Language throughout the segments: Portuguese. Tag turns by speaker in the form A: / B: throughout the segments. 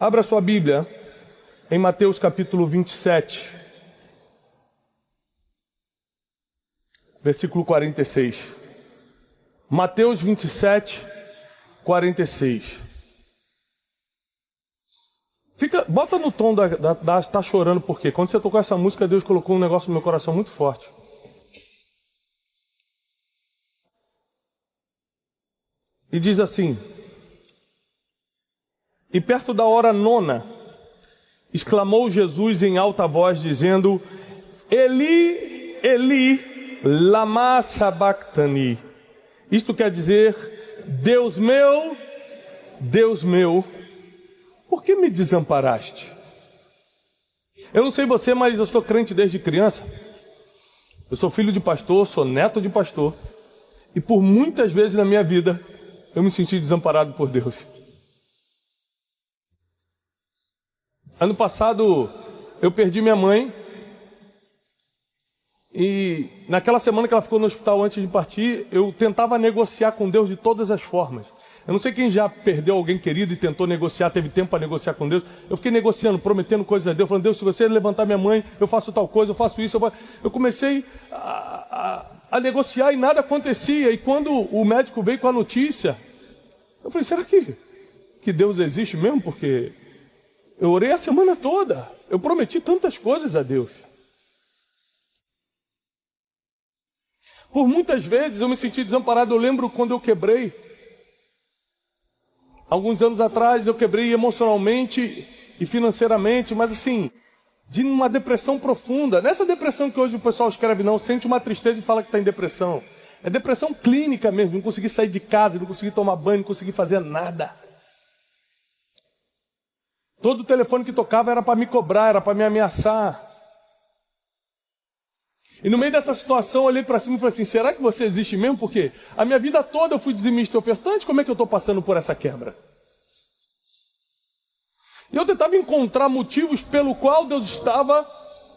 A: Abra sua Bíblia em Mateus capítulo 27, versículo 46. Mateus 27, 46. Bota no tom tá chorando, porque quando você tocou essa música, Deus colocou um negócio no meu coração muito forte. E diz assim: e perto da hora nona, exclamou Jesus em alta voz, dizendo: Eli, Eli, lama sabachthani. Isto quer dizer: Deus meu, por que me desamparaste? Eu não sei você, mas eu sou crente desde criança. Eu sou filho de pastor, sou neto de pastor. E por muitas vezes na minha vida, eu me senti desamparado por Deus. Ano passado, eu perdi minha mãe. E naquela semana que ela ficou no hospital antes de partir, eu tentava negociar com Deus de todas as formas. Eu não sei quem já perdeu alguém querido e tentou negociar, teve tempo para negociar com Deus. Eu fiquei negociando, prometendo coisas a Deus, falando: Deus, se você levantar minha mãe, eu faço tal coisa, eu faço isso. Eu comecei a negociar e nada acontecia. E quando o médico veio com a notícia, eu falei: será que Deus existe mesmo? Porque eu orei a semana toda, eu prometi tantas coisas a Deus. Por muitas vezes eu me senti desamparado. Eu lembro quando eu quebrei. Alguns anos atrás eu quebrei emocionalmente e financeiramente, mas assim, de uma depressão profunda. Nessa depressão que hoje o pessoal escreve, não, sente uma tristeza e fala que está em depressão. É depressão clínica mesmo, não consegui sair de casa, não consegui tomar banho, não consegui fazer nada. Todo o telefone que tocava era para me cobrar, era para me ameaçar. E no meio dessa situação eu olhei para cima e falei assim: será que você existe mesmo? Porque a minha vida toda eu fui dizimista e ofertante, como é que eu estou passando por essa quebra? E eu tentava encontrar motivos pelo qual Deus estava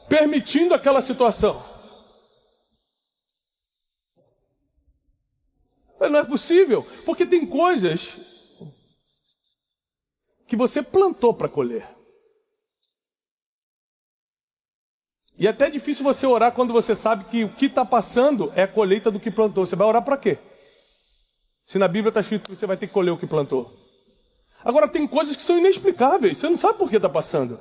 A: permitindo aquela situação. Mas não é possível, porque tem coisas que você plantou para colher. E é até difícil você orar quando você sabe que o que está passando é a colheita do que plantou. Você vai orar para quê? Se na Bíblia está escrito que você vai ter que colher o que plantou. Agora tem coisas que são inexplicáveis. Você não sabe por que está passando.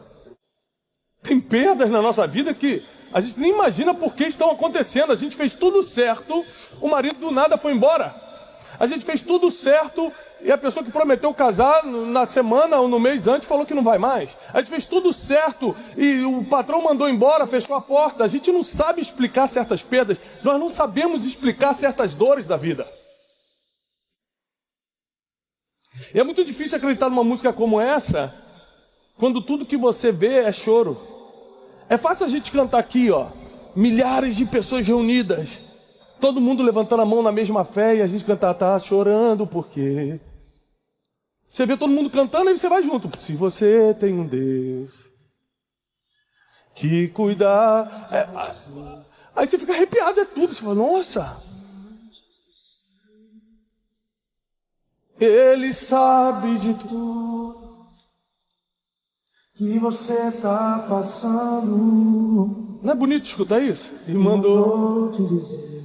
A: Tem perdas na nossa vida que a gente nem imagina por que estão acontecendo. A gente fez tudo certo, o marido do nada foi embora. A gente fez tudo certo e a pessoa que prometeu casar na semana ou no mês antes falou que não vai mais. A gente fez tudo certo e o patrão mandou embora, fechou a porta. A gente não sabe explicar certas perdas. Nós não sabemos explicar certas dores da vida. E é muito difícil acreditar numa música como essa, quando tudo que você vê é choro. É fácil a gente cantar aqui, ó, milhares de pessoas reunidas, todo mundo levantando a mão na mesma fé, e a gente cantar: tá chorando porque... Você vê todo mundo cantando e você vai junto. Se você tem um Deus que cuidar... Aí você fica arrepiado, é tudo. Você fala: nossa, Ele sabe de tudo que você está passando. Não é bonito escutar isso? E mandou te dizer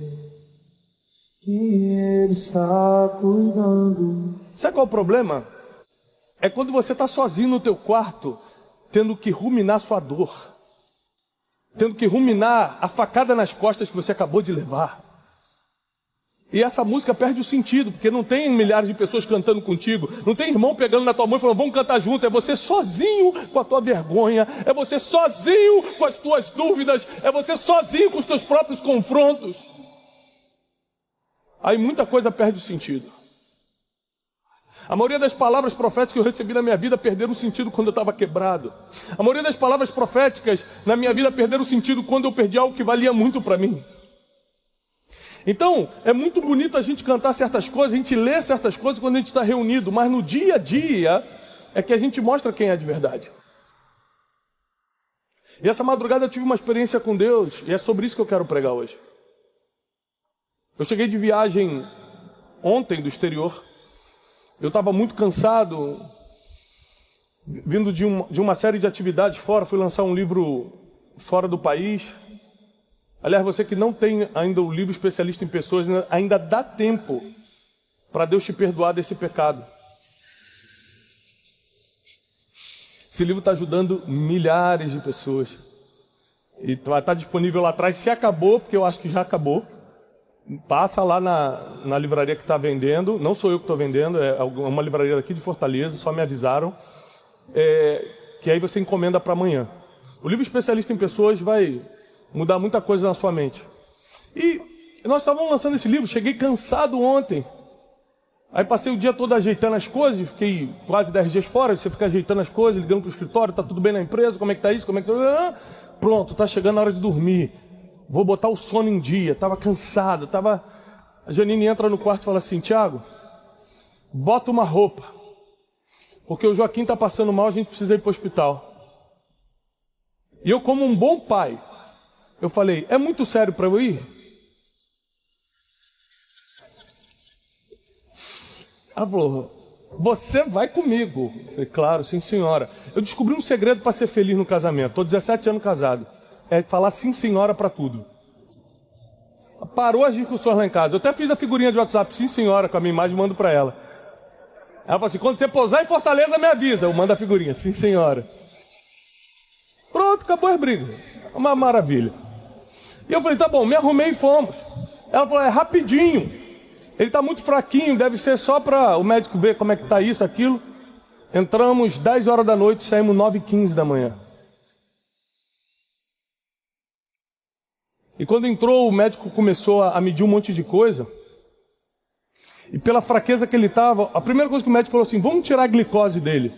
A: que Ele está cuidando. Sabe qual é o problema? É quando você está sozinho no teu quarto, tendo que ruminar sua dor, tendo que ruminar a facada nas costas que você acabou de levar. E essa música perde o sentido, porque não tem milhares de pessoas cantando contigo, não tem irmão pegando na tua mão e falando: vamos cantar junto. É você sozinho com a tua vergonha, é você sozinho com as tuas dúvidas, é você sozinho com os teus próprios confrontos. Aí muita coisa perde o sentido. A maioria das palavras proféticas que eu recebi na minha vida perderam o sentido quando eu estava quebrado. A maioria das palavras proféticas na minha vida perderam o sentido quando eu perdi algo que valia muito para mim. Então, é muito bonito a gente cantar certas coisas, a gente ler certas coisas quando a gente está reunido, mas no dia a dia é que a gente mostra quem é de verdade. E essa madrugada eu tive uma experiência com Deus, e é sobre isso que eu quero pregar hoje. Eu cheguei de viagem ontem do exterior, eu estava muito cansado, vindo de uma série de atividades fora, fui lançar um livro fora do país. Aliás, você que não tem ainda o livro especialista em pessoas, ainda dá tempo para Deus te perdoar desse pecado. Esse livro está ajudando milhares de pessoas. E vai estar disponível lá atrás. Se acabou, porque eu acho que já acabou, passa lá na livraria que está vendendo. Não sou eu que estou vendendo, é uma livraria aqui de Fortaleza, só me avisaram. Que aí você encomenda para amanhã. O livro especialista em pessoas vai mudar muita coisa na sua mente. E nós estávamos lançando esse livro, cheguei cansado ontem. Aí passei o dia todo ajeitando as coisas, fiquei quase 10 dias fora, você fica ajeitando as coisas, ligando para o escritório, tá tudo bem na empresa, como é que tá isso, como é que tá... Pronto, tá chegando a hora de dormir. Vou botar o sono em dia, estava cansado, A Janine entra no quarto e fala assim, Tiago, bota uma roupa, porque o Joaquim está passando mal, a gente precisa ir para o hospital. E eu, como um bom pai, eu falei, é muito sério para eu ir? Ela falou, você vai comigo. Eu falei, claro, sim senhora. Eu descobri um segredo para ser feliz no casamento. Estou 17 anos casado. É falar sim senhora para tudo. Parou as discussões lá em casa. Eu até fiz a figurinha de WhatsApp, sim senhora, com a minha imagem, mando para ela. Ela falou assim, quando você pousar em Fortaleza, me avisa. Eu mando a figurinha, sim senhora. Pronto, acabou as brigas. Uma maravilha. E eu falei, tá bom, me arrumei e fomos. Ela falou, é rapidinho. Ele está muito fraquinho, deve ser só para o médico ver como é que está isso, aquilo. Entramos 10 horas da noite, saímos 9h15 da manhã. E quando entrou, o médico começou a medir um monte de coisa. E pela fraqueza que ele estava, a primeira coisa que o médico falou assim, vamos tirar a glicose dele.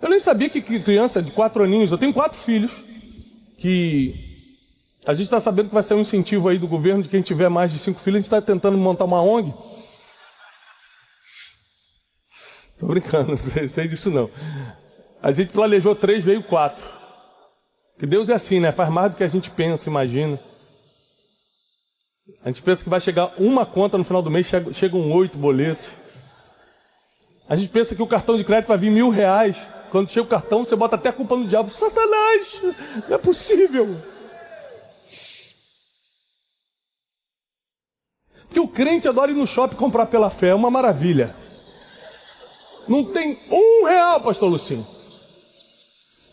A: Eu nem sabia que criança de 4 aninhos, eu tenho 4 filhos, que a gente está sabendo que vai ser um incentivo aí do governo de quem tiver mais de 5 filhos, a gente está tentando montar uma ONG. Tô brincando, não sei disso não. A gente planejou 3, veio 4. Que Deus é assim, né? Faz mais do que a gente pensa, imagina. A gente pensa que vai chegar uma conta no final do mês, chegam 8 boletos. A gente pensa que o cartão de crédito vai vir R$1.000. Quando chega o cartão, você bota até a culpa no diabo. Satanás, não é possível. Porque o crente adora ir no shopping comprar pela fé, é uma maravilha. Não tem R$1, pastor Lucinho.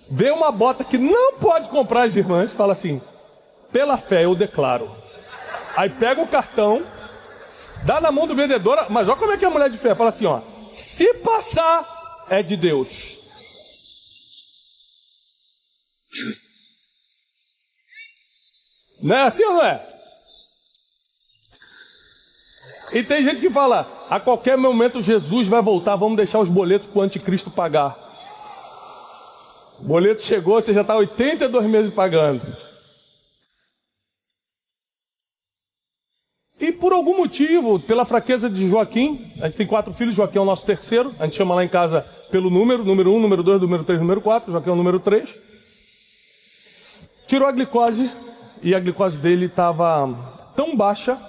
A: Vê uma bota que não pode comprar as irmãs, fala assim, pela fé eu declaro. Aí pega o cartão, dá na mão do vendedor, mas olha como é que é a mulher de fé, fala assim, ó, se passar, é de Deus. Não é assim ou não é? E tem gente que fala, a qualquer momento Jesus vai voltar, vamos deixar os boletos para o anticristo pagar. O boleto chegou, você já está 82 meses pagando. E por algum motivo, pela fraqueza de Joaquim, a gente tem 4 filhos, Joaquim é o nosso terceiro, a gente chama lá em casa pelo número 1, número 2, número 3, número 4, Joaquim é o número 3. Tirou a glicose, e a glicose dele estava tão baixa,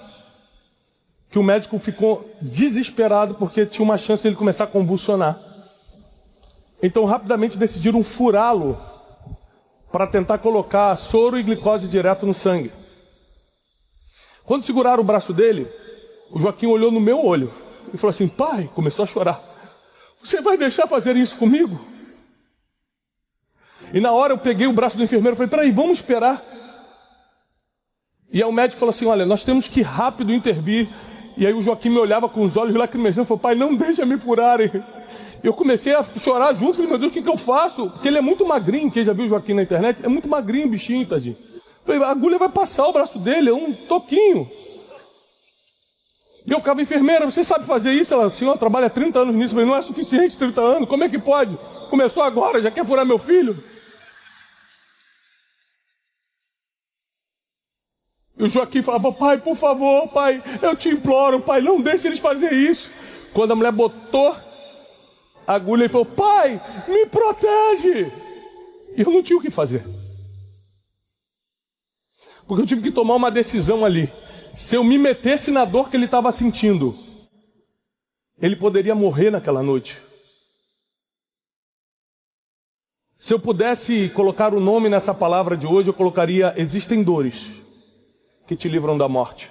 A: que o médico ficou desesperado, porque tinha uma chance de ele começar a convulsionar. Então rapidamente decidiram furá-lo, para tentar colocar soro e glicose direto no sangue. Quando seguraram o braço dele, o Joaquim olhou no meu olho e falou assim, pai, começou a chorar. Você vai deixar fazer isso comigo? E na hora eu peguei o braço do enfermeiro e falei, peraí, vamos esperar. E aí o médico falou assim, olha, nós temos que rápido intervir. E aí o Joaquim me olhava com os olhos lacrimejando e falou, pai, não deixa me furarem. Eu comecei a chorar junto, falei, meu Deus, o que eu faço? Porque ele é muito magrinho, quem já viu o Joaquim na internet, é muito magrinho, bichinho, tadinho. Falei, a agulha vai passar o braço dele, é um toquinho. E eu ficava, enfermeira, você sabe fazer isso? Ela, senhor, trabalha 30 anos nisso. Eu falei, não é suficiente 30 anos, como é que pode? Começou agora, já quer furar meu filho? E o Joaquim falava, pai, por favor, pai, eu te imploro, pai, não deixe eles fazerem isso. Quando a mulher botou a agulha, ele falou, pai, me protege. E eu não tinha o que fazer. Porque eu tive que tomar uma decisão ali. Se eu me metesse na dor que ele estava sentindo, ele poderia morrer naquela noite. Se eu pudesse colocar o nome nessa palavra de hoje, eu colocaria: existem dores que te livram da morte.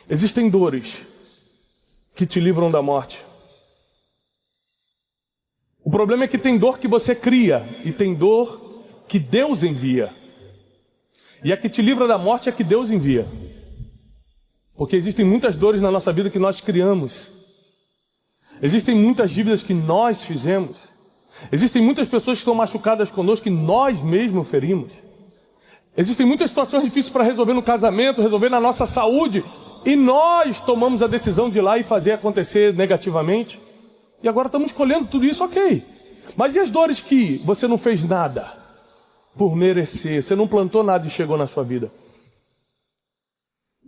A: Existem dores que te livram da morte. O problema é que tem dor que você cria e tem dor que Deus envia. E a que te livra da morte é a que Deus envia. Porque existem muitas dores na nossa vida que nós criamos. Existem muitas dívidas que nós fizemos. Existem muitas pessoas que estão machucadas conosco que nós mesmos ferimos. Existem muitas situações difíceis para resolver no casamento, resolver na nossa saúde. E nós tomamos a decisão de ir lá e fazer acontecer negativamente. E agora estamos colhendo tudo isso, ok. Mas e as dores que você não fez nada por merecer? Você não plantou nada e chegou na sua vida.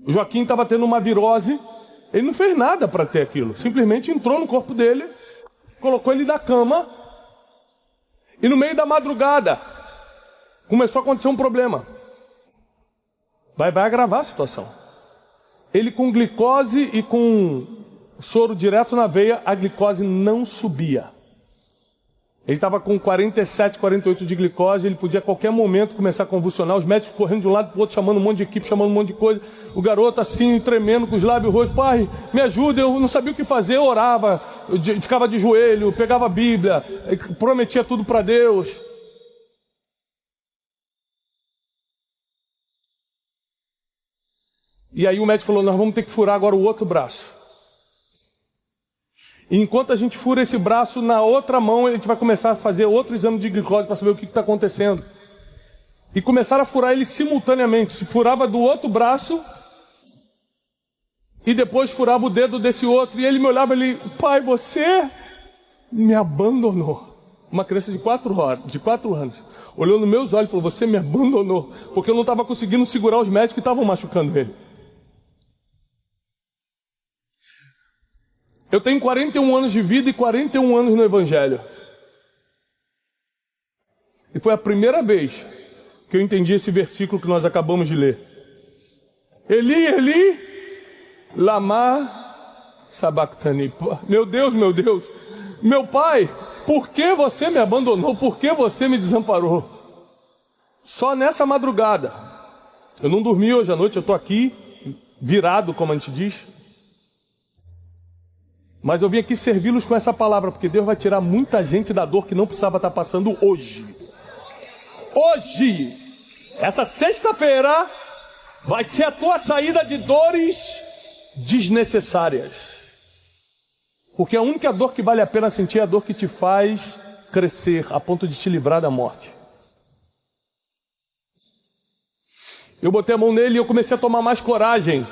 A: O Joaquim estava tendo uma virose. Ele não fez nada para ter aquilo. Simplesmente entrou no corpo dele, colocou ele na cama. E no meio da madrugada começou a acontecer um problema. Vai agravar a situação. Ele com glicose e com soro direto na veia, a glicose não subia. Ele estava com 47, 48 de glicose, ele podia a qualquer momento começar a convulsionar, os médicos correndo de um lado para o outro, chamando um monte de equipe, chamando um monte de coisa. O garoto assim, tremendo, com os lábios rojos: pai, me ajuda, eu não sabia o que fazer, eu orava, eu ficava de joelho, pegava a Bíblia, prometia tudo para Deus. E aí o médico falou: nós vamos ter que furar agora o outro braço. E enquanto a gente fura esse braço, na outra mão a gente vai começar a fazer outro exame de glicose para saber o que está acontecendo. E começaram a furar ele simultaneamente. Se furava do outro braço e depois furava o dedo desse outro. E ele me olhava e ele: pai, você me abandonou. Uma criança de 4 anos. Olhou nos meus olhos e falou: você me abandonou. Porque eu não estava conseguindo segurar os médicos que estavam machucando ele. Eu tenho 41 anos de vida e 41 anos no Evangelho. E foi a primeira vez que eu entendi esse versículo que nós acabamos de ler. Eli, Eli, lama sabachthani. Meu Deus, meu pai, por que você me abandonou? Por que você me desamparou? Só nessa madrugada. Eu não dormi hoje à noite, eu estou aqui, virado, como a gente diz. Mas eu vim aqui servi-los com essa palavra, porque Deus vai tirar muita gente da dor que não precisava estar passando hoje. Hoje, essa sexta-feira, vai ser a tua saída de dores desnecessárias. Porque a única dor que vale a pena sentir é a dor que te faz crescer, a ponto de te livrar da morte. Eu botei a mão nele e eu comecei a tomar mais coragem.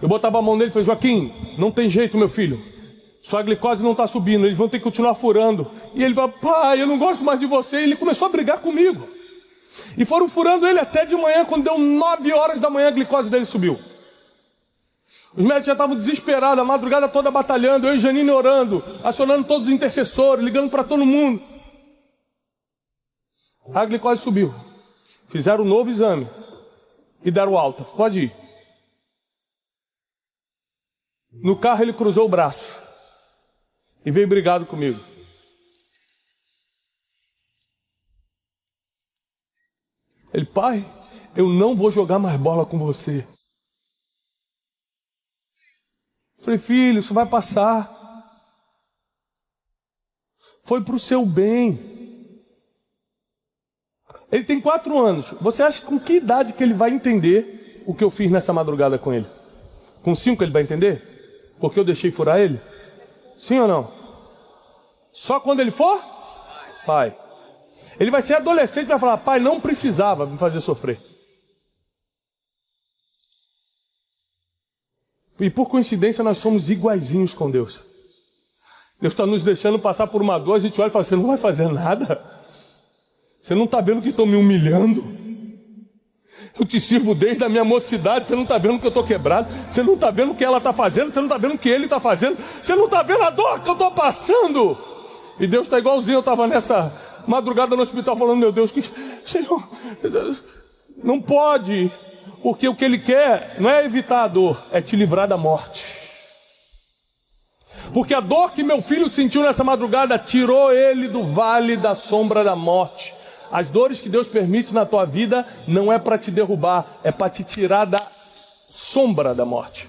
A: Eu botava a mão nele e falei: Joaquim, não tem jeito, meu filho. Sua glicose não está subindo, eles vão ter que continuar furando. E ele vai: pai, eu não gosto mais de você. E ele começou a brigar comigo. E foram furando ele até de manhã, quando deu 9 horas da manhã, a glicose dele subiu. Os médicos já estavam desesperados, a madrugada toda batalhando, eu e Janine orando, acionando todos os intercessores, ligando para todo mundo. A glicose subiu. Fizeram um novo exame e deram alta. Pode ir. No carro ele cruzou o braço e veio brigado comigo. Ele: pai, eu não vou jogar mais bola com você. Falei: filho, isso vai passar. Foi para o seu bem. Ele tem 4 anos. Você acha com que idade que ele vai entender o que eu fiz nessa madrugada com ele? Com 5 ele vai entender? Porque eu deixei furar ele? Sim ou não? Só quando ele for? Pai. Ele vai ser adolescente e vai falar: pai, não precisava me fazer sofrer. E por coincidência nós somos iguaizinhos com Deus. Deus está nos deixando passar por uma dor, a gente olha e fala: você não vai fazer nada? Você não está vendo que estou me humilhando? Eu te sirvo desde a minha mocidade, você não está vendo que eu estou quebrado? Você não está vendo o que ela está fazendo? Você não está vendo o que ele está fazendo? Você não está vendo a dor que eu estou passando? E Deus está igualzinho. Eu estava nessa madrugada no hospital falando: meu Deus, Senhor, não pode. Porque o que ele quer não é evitar a dor, é te livrar da morte. Porque a dor que meu filho sentiu nessa madrugada tirou ele do vale da sombra da morte. As dores que Deus permite na tua vida não é para te derrubar, é para te tirar da sombra da morte.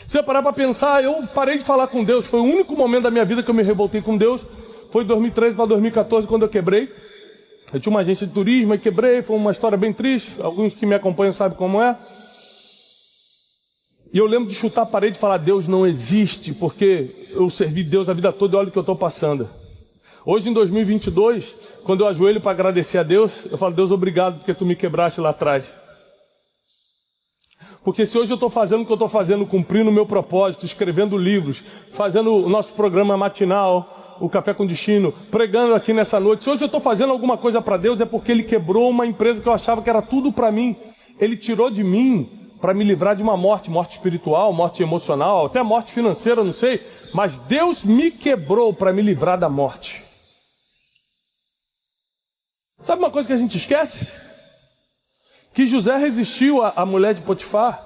A: Se você parar para pensar, eu parei de falar com Deus. Foi o único momento da minha vida que eu me revoltei com Deus. Foi de 2013 para 2014, quando eu quebrei. Eu tinha uma agência de turismo e quebrei. Foi uma história bem triste. Alguns que me acompanham sabem como é. E eu lembro de chutar a parede e falar: Deus não existe, porque eu servi Deus a vida toda e olha o que eu estou passando. Hoje, em 2022, quando eu ajoelho para agradecer a Deus, eu falo: Deus, obrigado porque tu me quebraste lá atrás. Porque se hoje eu estou fazendo o que eu estou fazendo, cumprindo o meu propósito, escrevendo livros, fazendo o nosso programa matinal, o Café com Destino, pregando aqui nessa noite, se hoje eu estou fazendo alguma coisa para Deus, é porque Ele quebrou uma empresa que eu achava que era tudo para mim. Ele tirou de mim para me livrar de uma morte espiritual, morte emocional, até morte financeira, não sei. Mas Deus me quebrou para me livrar da morte. Sabe uma coisa que a gente esquece? Que José resistiu à mulher de Potifar.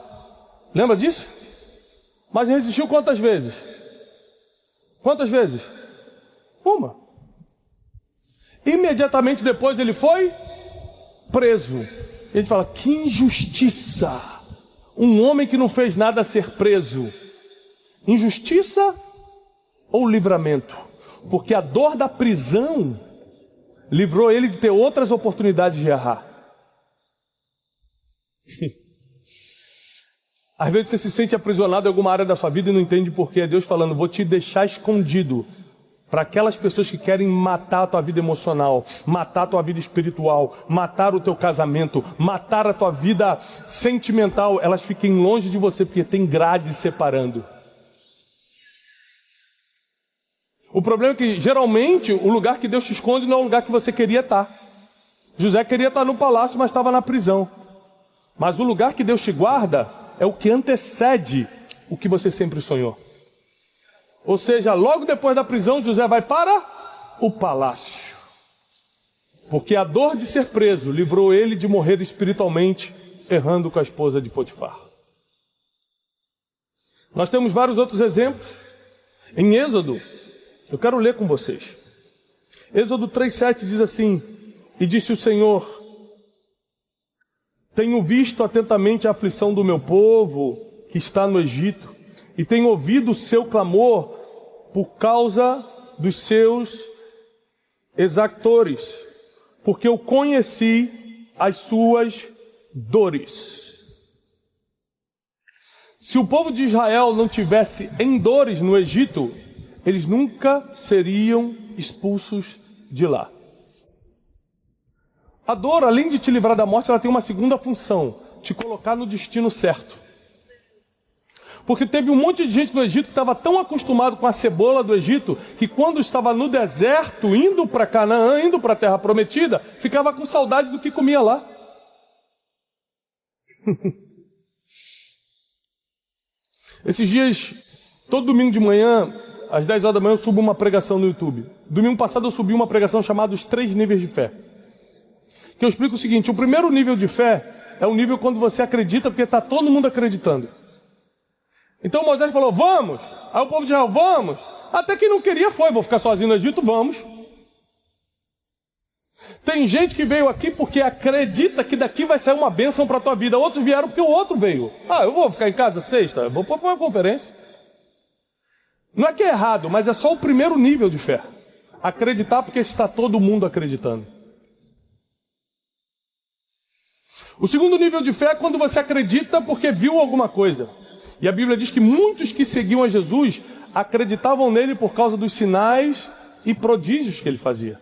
A: Lembra disso? Mas resistiu quantas vezes? Quantas vezes? Uma. Imediatamente depois ele foi preso. E a gente fala: que injustiça! Um homem que não fez nada ser preso. Injustiça ou livramento? Porque a dor da prisão livrou ele de ter outras oportunidades de errar. Às vezes você se sente aprisionado em alguma área da sua vida e não entende por quê. É Deus falando: vou te deixar escondido para aquelas pessoas que querem matar a tua vida emocional, matar a tua vida espiritual, matar o teu casamento, matar a tua vida sentimental. Elas fiquem longe de você porque tem grade separando. O problema é que geralmente o lugar que Deus te esconde não é o lugar que você queria estar. José queria estar no palácio, mas estava na prisão. Mas o lugar que Deus te guarda é o que antecede o que você sempre sonhou. Ou seja, logo depois da prisão, José vai para o palácio. Porque a dor de ser preso livrou ele de morrer espiritualmente, errando com a esposa de Potifar. Nós temos vários outros exemplos. Em Êxodo, eu quero ler com vocês. Êxodo 3,7 diz assim: e disse o Senhor: tenho visto atentamente a aflição do meu povo que está no Egito, e tenho ouvido o seu clamor por causa dos seus exactores, porque eu conheci as suas dores. Se o povo de Israel não tivesse em dores no Egito, eles nunca seriam expulsos de lá. A dor, além de te livrar da morte, ela tem uma segunda função: te colocar no destino certo. Porque teve um monte de gente no Egito que estava tão acostumado com a cebola do Egito, que quando estava no deserto, indo para Canaã, indo para a terra prometida, ficava com saudade do que comia lá. Esses dias, todo domingo de manhã, às 10 horas da manhã, eu subo uma pregação no YouTube. Domingo passado eu subi uma pregação chamada Os 3 Níveis de Fé. Que eu explico o seguinte: o primeiro nível de fé é o nível quando você acredita porque está todo mundo acreditando. Então Moisés falou: vamos. Aí o povo de Israel: vamos. Até quem não queria foi: vou ficar sozinho no Egito, vamos. Tem gente que veio aqui porque acredita que daqui vai sair uma bênção para a tua vida. Outros vieram porque o outro veio. Ah, eu vou ficar em casa sexta? Vou para uma conferência. Não é que é errado, mas é só o primeiro nível de fé. Acreditar porque está todo mundo acreditando. O segundo nível de fé é quando você acredita porque viu alguma coisa. E a Bíblia diz que muitos que seguiam a Jesus acreditavam nele por causa dos sinais e prodígios que ele fazia.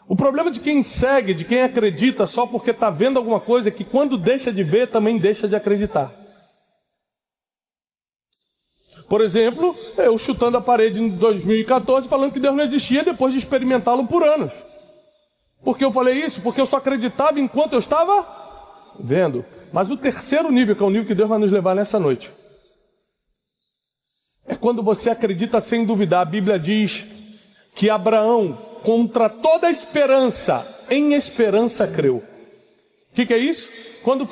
A: O problema de quem segue, de quem acredita só porque está vendo alguma coisa, é que quando deixa de ver, também deixa de acreditar. Por exemplo, eu chutando a parede em 2014, falando que Deus não existia, depois de experimentá-lo por anos. Por que eu falei isso? Porque eu só acreditava enquanto eu estava vendo. Mas o terceiro nível, que é o nível que Deus vai nos levar nessa noite, é quando você acredita sem duvidar. A Bíblia diz que Abraão, contra toda a esperança, em esperança creu. O que é isso? Quando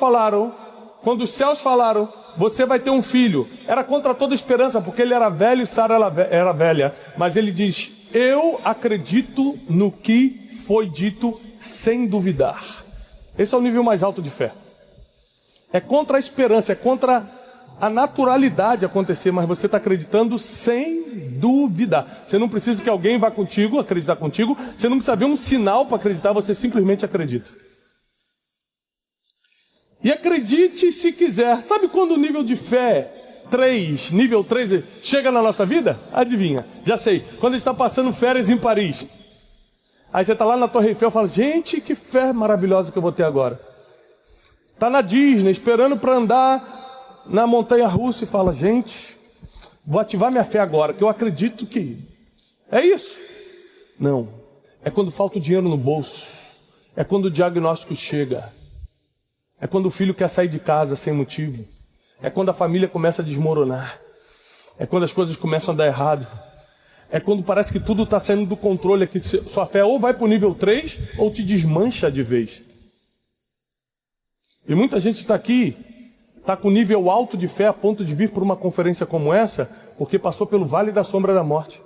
A: os céus falaram, você vai ter um filho. Era contra toda esperança, porque ele era velho e Sara era velha. Mas ele diz, eu acredito no que foi dito sem duvidar. Esse é o nível mais alto de fé. É contra a esperança, é contra a naturalidade acontecer, mas você está acreditando sem duvidar. Você não precisa que alguém vá contigo, acreditar contigo. Você não precisa ver um sinal para acreditar, você simplesmente acredita. E acredite se quiser. Sabe quando o nível de fé 3, nível 3, chega na nossa vida? Adivinha, já sei. Quando a gente está passando férias em Paris. Aí você está lá na Torre Eiffel e fala, gente, que fé maravilhosa que eu vou ter agora. Está na Disney, esperando para andar na montanha-russa e fala, gente, vou ativar minha fé agora, que eu acredito que... É isso? Não. É quando falta o dinheiro no bolso. É quando o diagnóstico chega. É quando o filho quer sair de casa sem motivo. É quando a família começa a desmoronar. É quando as coisas começam a dar errado. É quando parece que tudo está saindo do controle. Aqui. Sua fé ou vai para o nível 3 ou te desmancha de vez. E muita gente está aqui, está com nível alto de fé a ponto de vir por uma conferência como essa, porque passou pelo vale da sombra da morte.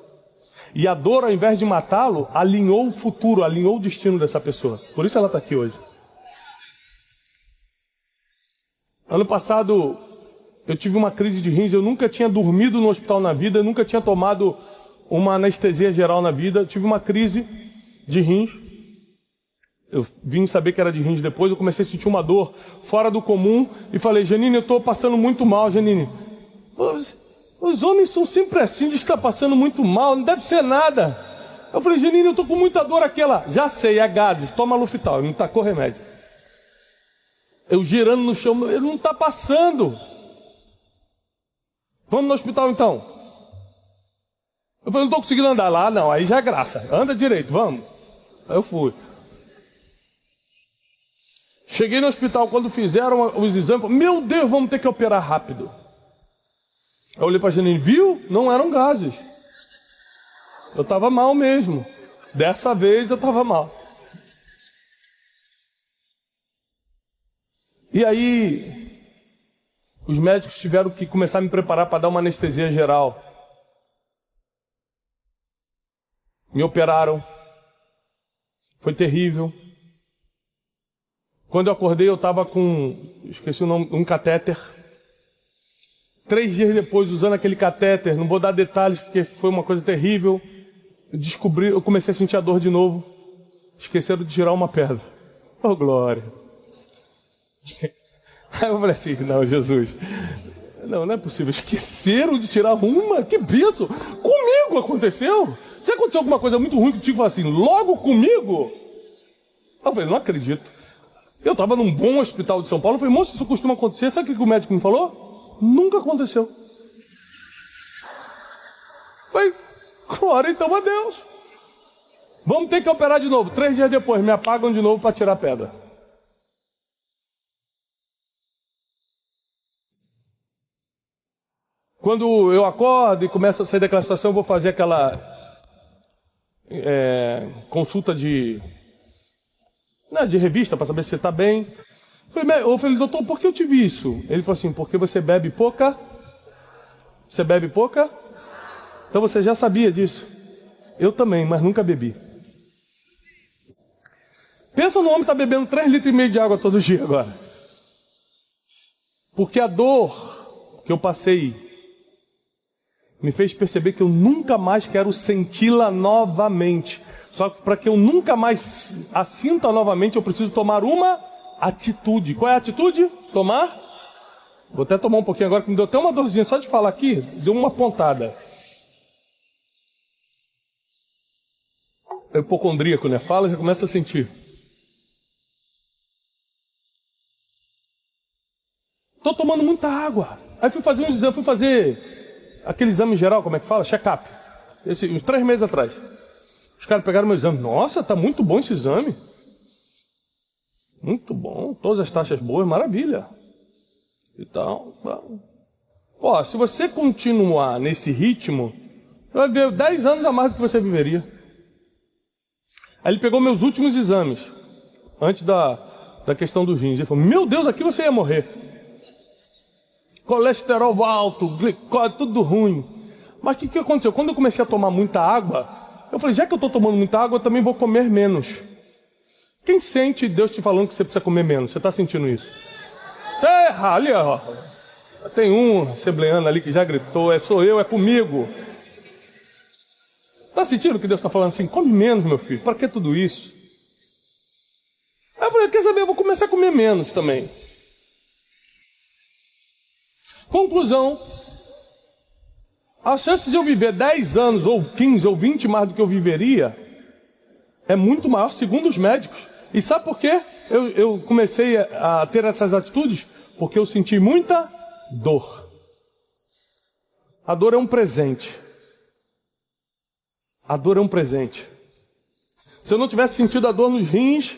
A: E a dor, ao invés de matá-lo, alinhou o futuro, alinhou o destino dessa pessoa. Por isso ela está aqui hoje. Ano passado, eu tive uma crise de rins. Eu nunca tinha dormido no hospital na vida, eu nunca tinha tomado uma anestesia geral na vida. Eu tive uma crise de rins. Eu vim saber que era de rins depois, eu comecei a sentir uma dor fora do comum e falei, Janine, eu estou passando muito mal, Janine. Os homens são sempre assim, de estar passando muito mal, não deve ser nada. Eu falei, Janine, eu estou com muita dor aqui. Ela, já sei, é gases, toma Luftal, ele não tacou remédio. Eu girando no chão, ele não está passando. Vamos no hospital então. Eu falei, não estou conseguindo andar lá, não, aí já é graça, anda direito, vamos. Aí eu fui. Cheguei no hospital, quando fizeram os exames, falei, meu Deus, vamos ter que operar rápido. Eu olhei para a Janine, viu? Não eram gases. Eu estava mal mesmo. Dessa vez eu estava mal. E aí, os médicos tiveram que começar a me preparar para dar uma anestesia geral. Me operaram. Foi terrível. Quando eu acordei, eu estava com, esqueci o nome, um catéter. 3 dias depois, usando aquele catéter, não vou dar detalhes, porque foi uma coisa terrível. Eu comecei a sentir a dor de novo. Esqueceram de tirar uma pedra. Oh, glória. Aí eu falei assim, não, Jesus, não é possível. Esqueceram de tirar uma? Que benção. Comigo aconteceu? Se aconteceu alguma coisa muito ruim contigo, fala assim, logo comigo? Eu falei, não acredito. Eu estava num bom hospital de São Paulo. Eu falei, moço, isso costuma acontecer. Sabe o que o médico me falou? Nunca aconteceu. Eu falei, glória então a Deus. Vamos ter que operar de novo. 3 dias depois, me apagam de novo para tirar a pedra. Quando eu acordo e começo a sair daquela situação, eu vou fazer aquela consulta de revista para saber se você está bem. Eu falei, doutor, por que eu tive isso? Ele falou assim, porque você bebe pouca? Você bebe pouca? Então você já sabia disso. Eu também, mas nunca bebi. Pensa no homem que está bebendo 3,5 litros de água todo dia agora. Porque a dor que eu passei me fez perceber que eu nunca mais quero senti-la novamente. Só que para que eu nunca mais a sinta novamente, eu preciso tomar uma atitude. Qual é a atitude? Tomar? Vou até tomar um pouquinho agora, que me deu até uma dorzinha. Só de falar aqui, deu uma pontada. É hipocondríaco, né? Fala, já começa a sentir. Estou tomando muita água. Aí fui fazer uns exames, fui fazer aquele exame geral, como é que fala? Check-up. Uns 3 meses atrás. Os caras pegaram meu exame. Nossa, tá muito bom esse exame. Muito bom. Todas as taxas boas, maravilha. E tal. Ó, se você continuar nesse ritmo, você vai ver 10 anos a mais do que você viveria. Aí ele pegou meus últimos exames, antes da questão dos rins. Ele falou, meu Deus, aqui você ia morrer. colesterol alto, glicose, tudo ruim. Mas o que aconteceu? Quando eu comecei a tomar muita água, eu falei, já que eu estou tomando muita água, eu também vou comer menos. Quem sente Deus te falando que você precisa comer menos? Você está sentindo isso? Terra, ali ó. Tem um assembleano ali que já gritou, sou eu, é comigo. Está sentindo que Deus está falando assim? Come menos, meu filho, para que tudo isso? Aí eu falei, quer saber, eu vou começar a comer menos também. Conclusão, a chance de eu viver 10 anos, ou 15, ou 20 mais do que eu viveria, é muito maior, segundo os médicos. E sabe por quê? Eu comecei a ter essas atitudes? Porque eu senti muita dor. A dor é um presente. A dor é um presente. Se eu não tivesse sentido a dor nos rins,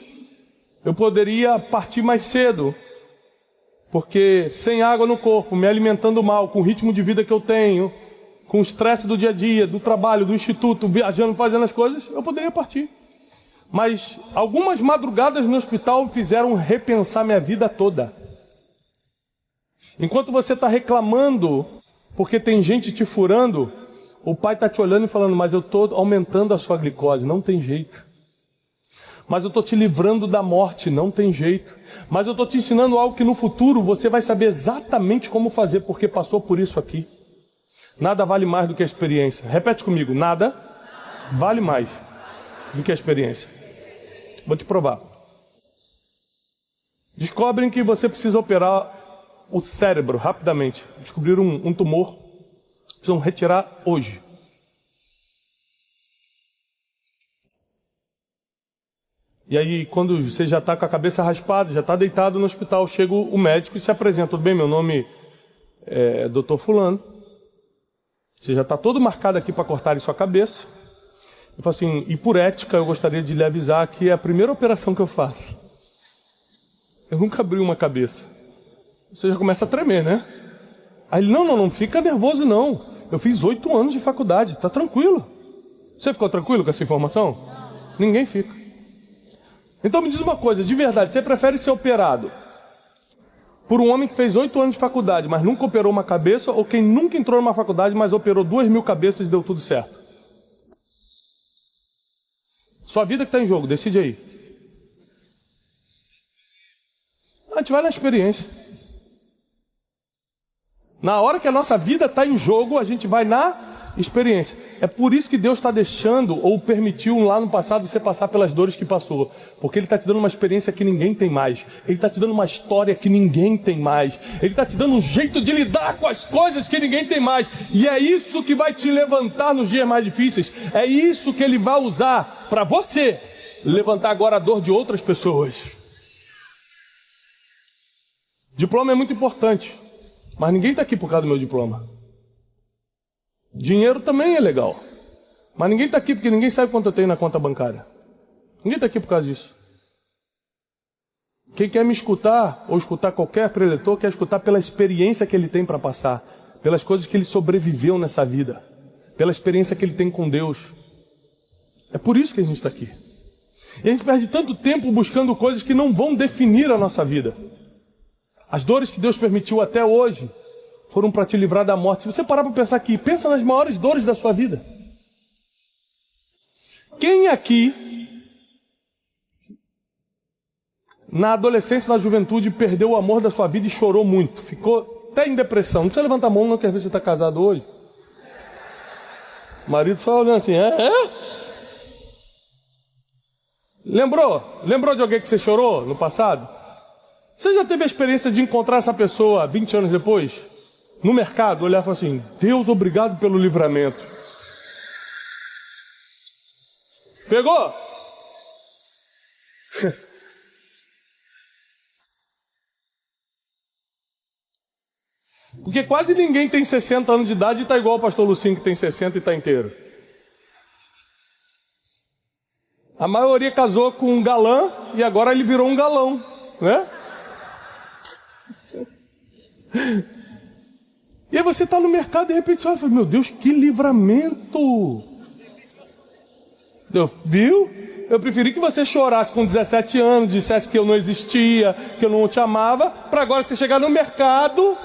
A: eu poderia partir mais cedo. Porque sem água no corpo, me alimentando mal, com o ritmo de vida que eu tenho, com o estresse do dia a dia, do trabalho, do instituto, viajando, fazendo as coisas, eu poderia partir. Mas algumas madrugadas no hospital me fizeram repensar minha vida toda. Enquanto você está reclamando porque tem gente te furando, o pai está te olhando e falando, mas eu estou aumentando a sua glicose, não tem jeito. Mas eu estou te livrando da morte, não tem jeito. Mas eu estou te ensinando algo que no futuro você vai saber exatamente como fazer, porque passou por isso aqui. Nada vale mais do que a experiência. Repete comigo, nada vale mais do que a experiência. Vou te provar. Descobrem que você precisa operar o cérebro rapidamente. Descobriram um tumor. Precisam retirar hoje. E aí, quando você já está com a cabeça raspada, já está deitado no hospital, chega o médico e se apresenta. Tudo bem, meu nome é Dr. Fulano. Você já está todo marcado aqui para cortar sua cabeça. Eu falo assim, e por ética eu gostaria de lhe avisar que é a primeira operação que eu faço. Eu nunca abri uma cabeça. Você já começa a tremer, né? Aí ele, não fica nervoso não. Eu fiz 8 anos de faculdade, tá tranquilo. Você ficou tranquilo com essa informação? Ninguém fica. Então me diz uma coisa, de verdade, você prefere ser operado por um homem que fez 8 anos de faculdade, mas nunca operou uma cabeça, ou quem nunca entrou numa faculdade, mas operou 2.000 cabeças e deu tudo certo? Sua vida que está em jogo, decide aí. A gente vai na experiência. Na hora que a nossa vida está em jogo, a gente vai na experiência. É por isso que Deus está deixando, ou permitiu lá no passado, você passar pelas dores que passou. Porque Ele está te dando uma experiência que ninguém tem mais. Ele está te dando uma história que ninguém tem mais. Ele está te dando um jeito de lidar com as coisas que ninguém tem mais. E é isso que vai te levantar nos dias mais difíceis. É isso que Ele vai usar para você levantar agora a dor de outras pessoas. Diploma é muito importante. Mas ninguém está aqui por causa do meu diploma. Dinheiro também é legal. Mas ninguém está aqui porque ninguém sabe quanto eu tenho na conta bancária. Ninguém está aqui por causa disso. Quem quer me escutar, ou escutar qualquer preletor, quer escutar pela experiência que ele tem para passar. Pelas coisas que ele sobreviveu nessa vida. Pela experiência que ele tem com Deus. É por isso que a gente está aqui. E a gente perde tanto tempo buscando coisas que não vão definir a nossa vida. As dores que Deus permitiu até hoje foram para te livrar da morte. Se você parar para pensar aqui, pensa nas maiores dores da sua vida. Quem aqui, na adolescência, na juventude, perdeu o amor da sua vida e chorou muito? Ficou até em depressão. Não precisa levantar a mão, não quer ver se você está casado hoje. O marido só olhando assim, Lembrou de alguém que você chorou no passado? Você já teve a experiência de encontrar essa pessoa 20 anos depois? No mercado, olhar e falar assim, Deus, obrigado pelo livramento. Pegou? Porque quase ninguém tem 60 anos de idade e está igual o pastor Lucinho que tem 60 e está inteiro. A maioria casou com um galã e agora ele virou um galão, né? E aí você está no mercado e de repente você fala, meu Deus, que livramento! Viu? Eu preferi que você chorasse com 17 anos, dissesse que eu não existia, que eu não te amava, para agora você chegar no mercado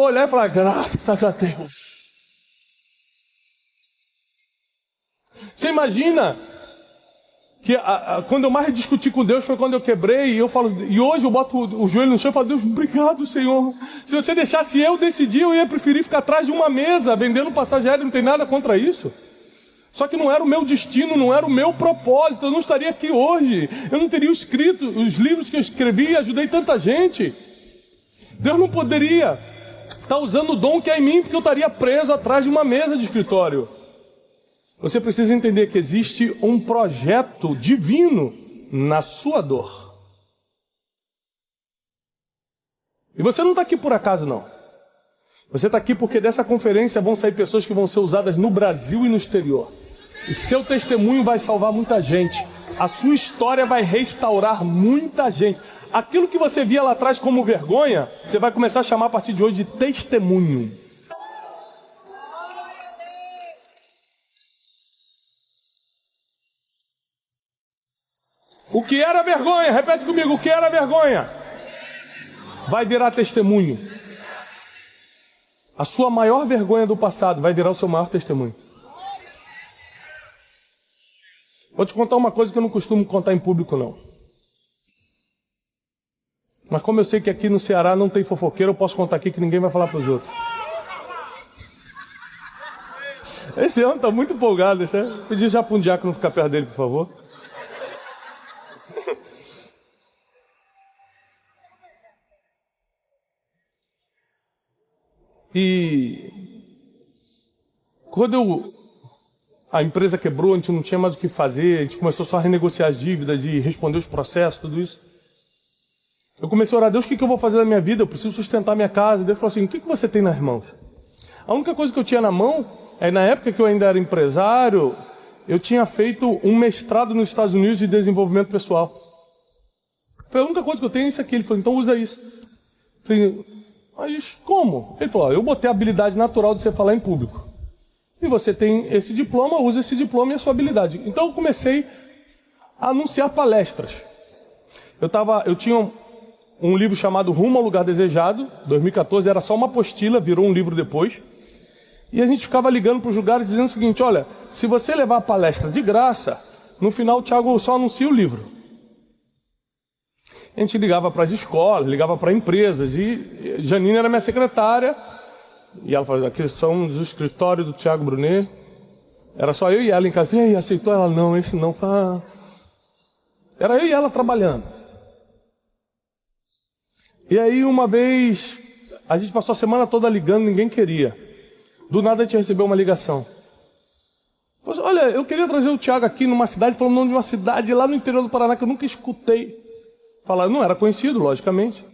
A: olhar e falar, graças a Deus. Você imagina que quando eu mais discuti com Deus foi quando eu quebrei, e hoje eu boto o joelho no chão e falo, Deus, obrigado, Senhor. Se você deixasse eu decidir, eu ia preferir ficar atrás de uma mesa, vendendo passagem aérea, não tem nada contra isso. Só que não era o meu destino, não era o meu propósito, eu não estaria aqui hoje. Eu não teria escrito os livros que eu escrevi e ajudei tanta gente. Deus não poderia estar usando o dom que é em mim, porque eu estaria preso atrás de uma mesa de escritório. Você precisa entender que existe um projeto divino na sua dor. E você não está aqui por acaso, não. Você está aqui porque dessa conferência vão sair pessoas que vão ser usadas no Brasil e no exterior. O seu testemunho vai salvar muita gente. A sua história vai restaurar muita gente. Aquilo que você via lá atrás como vergonha, você vai começar a chamar a partir de hoje de testemunho. O que era vergonha, repete comigo, o que era vergonha, vai virar testemunho. A sua maior vergonha do passado vai virar o seu maior testemunho. Vou te contar uma coisa que eu não costumo contar em público, não. Mas como eu sei que aqui no Ceará não tem fofoqueiro, eu posso contar aqui que ninguém vai falar para os outros. Esse homem está muito empolgado. Pedir já para um diácono ficar perto dele, por favor. E quando a empresa quebrou, a gente não tinha mais o que fazer, a gente começou só a renegociar as dívidas e responder os processos, tudo isso. Eu comecei a orar, Deus, o que eu vou fazer na minha vida? Eu preciso sustentar minha casa. Deus falou assim, o que você tem nas mãos? A única coisa que eu tinha na mão, na época que eu ainda era empresário, eu tinha feito um mestrado nos Estados Unidos de desenvolvimento pessoal. Foi a única coisa que eu tenho é isso aqui. Ele falou, então usa isso. Eu falei, mas como? Ele falou, eu botei a habilidade natural de você falar em público. E você tem esse diploma, usa esse diploma e a sua habilidade. Então eu comecei a anunciar palestras. Eu tinha um livro chamado Rumo ao Lugar Desejado, 2014, era só uma apostila, virou um livro depois. E a gente ficava ligando para os lugares dizendo o seguinte, olha, se você levar a palestra de graça, no final o Thiago só anuncia o livro. A gente ligava para as escolas, ligava para empresas, e Janine era minha secretária, e ela falava, aqui somos o escritório do Thiago Brunet. Era só eu e ela em casa. E aí, aceitou? Ela, não, esse não. Era eu e ela trabalhando. E aí, uma vez, a gente passou a semana toda ligando, ninguém queria. Do nada a gente recebeu uma ligação. Falei, olha, eu queria trazer o Thiago aqui numa cidade, falando o nome de uma cidade lá no interior do Paraná que eu nunca escutei. Falar, não era conhecido, logicamente.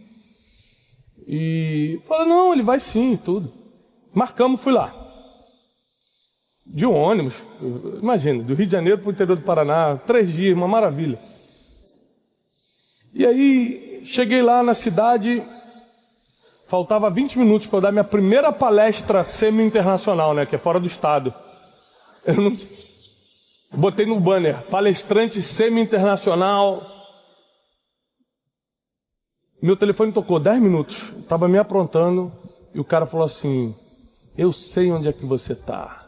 A: E falei, não, ele vai sim, tudo. Marcamos, fui lá. De um ônibus, imagina, do Rio de Janeiro para o interior do Paraná, 3 dias, uma maravilha. E aí, cheguei lá na cidade, faltava 20 minutos para eu dar minha primeira palestra semi-internacional, né, que é fora do estado. Botei no banner, palestrante semi-internacional. Meu telefone tocou 10 minutos, estava me aprontando, e o cara falou assim, eu sei onde é que você está.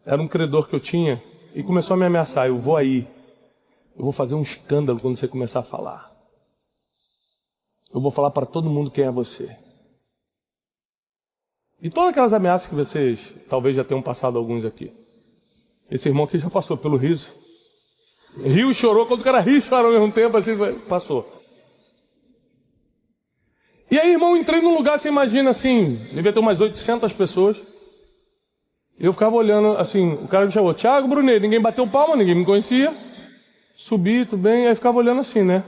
A: Era um credor que eu tinha, e começou a me ameaçar, eu vou aí, eu vou fazer um escândalo quando você começar a falar. Eu vou falar para todo mundo quem é você. E todas aquelas ameaças que vocês talvez já tenham passado alguns aqui. Esse irmão aqui já passou pelo riso. Riu e chorou, quando o cara riu e chorou ao mesmo tempo, assim, passou. E aí, irmão, entrei num lugar, você imagina assim, devia ter umas 800 pessoas. Eu ficava olhando, assim, o cara me chamou, Thiago Brunet, ninguém bateu palma, ninguém me conhecia. Subi, tudo bem, aí ficava olhando assim, né?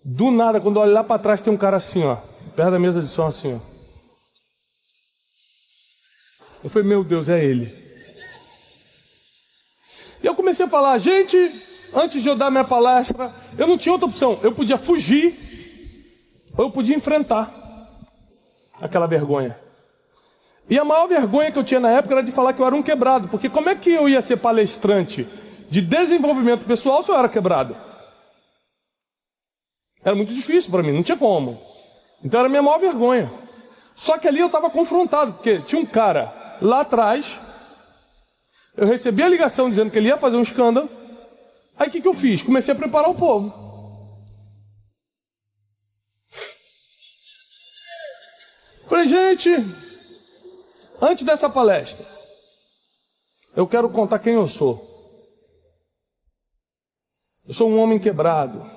A: Do nada, quando eu olho lá para trás, tem um cara assim, ó, perto da mesa de som, assim, ó. Eu falei, meu Deus, é ele. E eu comecei a falar, gente, antes de eu dar minha palestra, eu não tinha outra opção. Eu podia fugir, ou eu podia enfrentar aquela vergonha. E a maior vergonha que eu tinha na época era de falar que eu era um quebrado. Porque como é que eu ia ser palestrante de desenvolvimento pessoal se eu era quebrado? Era muito difícil para mim, não tinha como. Então era a minha maior vergonha. Só que ali eu estava confrontado, porque tinha um cara lá atrás, eu recebi a ligação dizendo que ele ia fazer um escândalo. Aí o que eu fiz? Comecei a preparar o povo. Falei, gente, antes dessa palestra, eu quero contar quem eu sou. Eu sou um homem quebrado.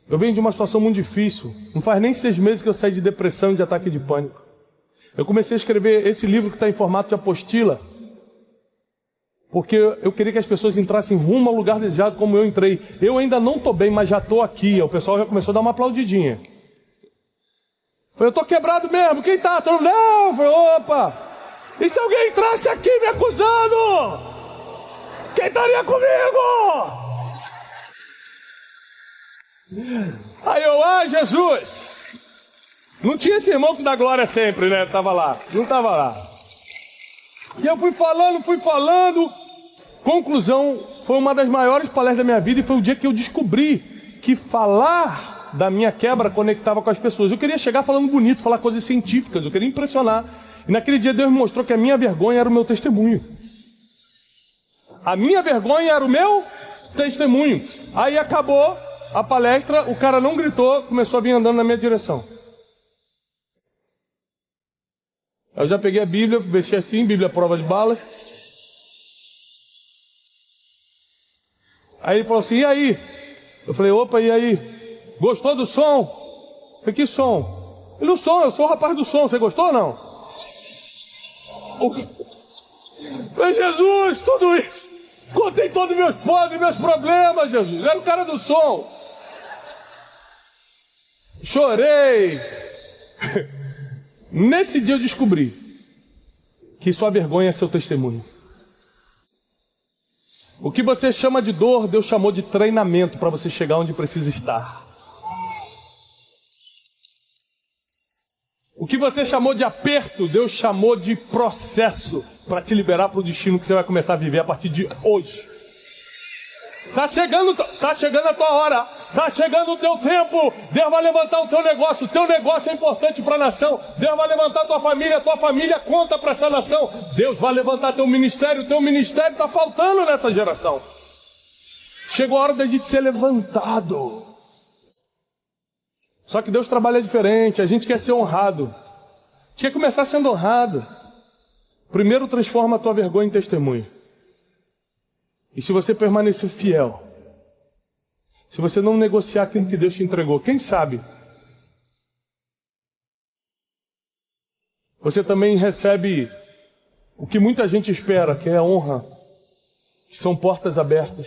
A: Eu venho de uma situação muito difícil. Não faz nem 6 meses que eu saí de depressão e de ataque de pânico. Eu comecei a escrever esse livro que está em formato de apostila, porque eu queria que as pessoas entrassem rumo ao lugar desejado como eu entrei. Eu ainda não estou bem, mas já estou aqui. O pessoal já começou a dar uma aplaudidinha. Falei, eu estou quebrado mesmo. Quem está? Todo mundo, não. Eu falei, opa. E se alguém entrasse aqui me acusando? Quem estaria comigo? Aí eu, Jesus. Não tinha esse irmão que dá glória sempre, né? Tava lá. Não estava lá. E eu fui falando. Conclusão, foi uma das maiores palestras da minha vida e foi o dia que eu descobri que falar da minha quebra conectava com as pessoas. Eu queria chegar falando bonito, falar coisas científicas, eu queria impressionar. E naquele dia Deus me mostrou que a minha vergonha era o meu testemunho. A minha vergonha era o meu testemunho. Aí acabou a palestra, o cara não gritou, começou a vir andando na minha direção. Eu já peguei a Bíblia, vesti assim, Bíblia prova de balas. Aí ele falou assim, e aí? Eu falei, opa, e aí? Gostou do som? Eu falei, que som? Ele, o som, eu sou o rapaz do som, você gostou ou não? Eu falei, Jesus, tudo isso. Contei todos os meus podres, meus problemas, Jesus. Era o cara do som. Chorei. Nesse dia eu descobri que sua vergonha é seu testemunho. O que você chama de dor, Deus chamou de treinamento para você chegar onde precisa estar. O que você chamou de aperto, Deus chamou de processo para te liberar para o destino que você vai começar a viver a partir de hoje. Tá chegando a tua hora, tá chegando o teu tempo. Deus vai levantar o teu negócio é importante para a nação. Deus vai levantar a tua família conta para essa nação. Deus vai levantar teu ministério está faltando nessa geração. Chegou a hora da gente ser levantado. Só que Deus trabalha diferente, a gente quer ser honrado. Quer começar sendo honrado. Primeiro transforma a tua vergonha em testemunho. E se você permanecer fiel, se você não negociar aquilo que Deus te entregou, quem sabe você também recebe o que muita gente espera, que é a honra, que são portas abertas.